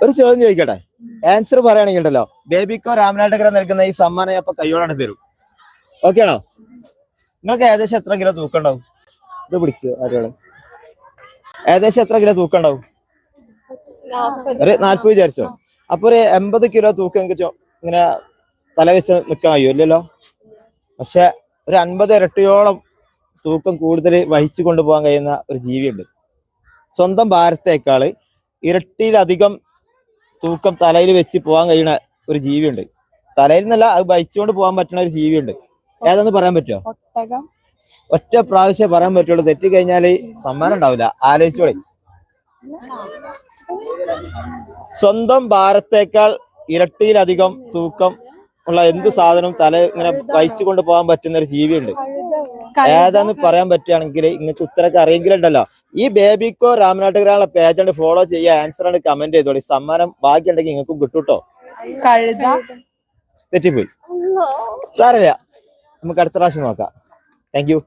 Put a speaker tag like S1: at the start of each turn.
S1: ഒരു ചോദ്യം ചോദിക്കട്ടെ, ആൻസർ പറയുകയാണെങ്കിൽ ഉണ്ടല്ലോ ബേബിക്കോ രാമനാട്ടുകര നൽകുന്ന ഈ സമ്മാനം അപ്പൊ കയ്യോടെ തരും. ഓക്കെ ആണോ? നിങ്ങൾക്ക് ഏകദേശം എത്ര കിലോ തൂക്കം ഉണ്ടാവും? ഇത് പിടിച്ചു ആരോള് ഏകദേശം എത്ര കിലോ തൂക്കം ഉണ്ടാവും? ഒരു 40 വിചാരിച്ചോ. അപ്പൊ ഒരു 80 കിലോ തൂക്കം നിങ്ങൾക്ക് ഇങ്ങനെ തല വെച്ച് നിൽക്കാൻ കഴിയും ഇല്ലല്ലോ. പക്ഷെ ഒരു 50 ഇരട്ടിയോളം തൂക്കം കൂടുതൽ വഹിച്ചു കൊണ്ടുപോകാൻ കഴിയുന്ന ഒരു ജീവിയുണ്ട്. സ്വന്തം ഭാരത്തേക്കാള് ഇരട്ടിയിലധികം തൂക്കം തലയിൽ വെച്ച് പോകാൻ കഴിയുന്ന ഒരു ജീവിയുണ്ട്. തലയിൽ നിന്നല്ല, അത് വഹിച്ചുകൊണ്ട് പോകാൻ പറ്റുന്ന ഒരു ജീവിയുണ്ട്. ഏതാന്ന് പറയാൻ പറ്റുമോ? ഒറ്റ പ്രാവശ്യം പറയാൻ പറ്റുള്ളൂ. തെറ്റി കഴിഞ്ഞാല് സമ്മാനം ഉണ്ടാവില്ല. ആലോചിച്ചോളി. സ്വന്തം ഭാരത്തേക്കാൾ ഇരട്ടിയിലധികം തൂക്കം ഉള്ള എന്ത് സാധനവും തല ഇങ്ങനെ വഹിച്ചു കൊണ്ട് പോകാൻ പറ്റുന്ന ഒരു ജീവിയുണ്ട്. ഏതാന്ന് പറയാൻ പറ്റുകയാണെങ്കിൽ നിങ്ങൾക്ക് ഉത്തരക്ക് അറിയെങ്കിലുണ്ടല്ലോ ഈ ബേബിക്കോ രാമനാട്ടുകര പേജ് ഫോളോ ചെയ്യുക, ആൻസർ ആണ് കമന്റ് ചെയ്തോളി. സമ്മാനം ബാക്കിയുണ്ടെങ്കിൽ നിങ്ങൾക്കും കിട്ടൂട്ടോ. തെറ്റിപ്പോയി, സാരമില്ല, നമുക്ക് അടുത്ത പ്രാവശ്യം നോക്കാം. Thank you.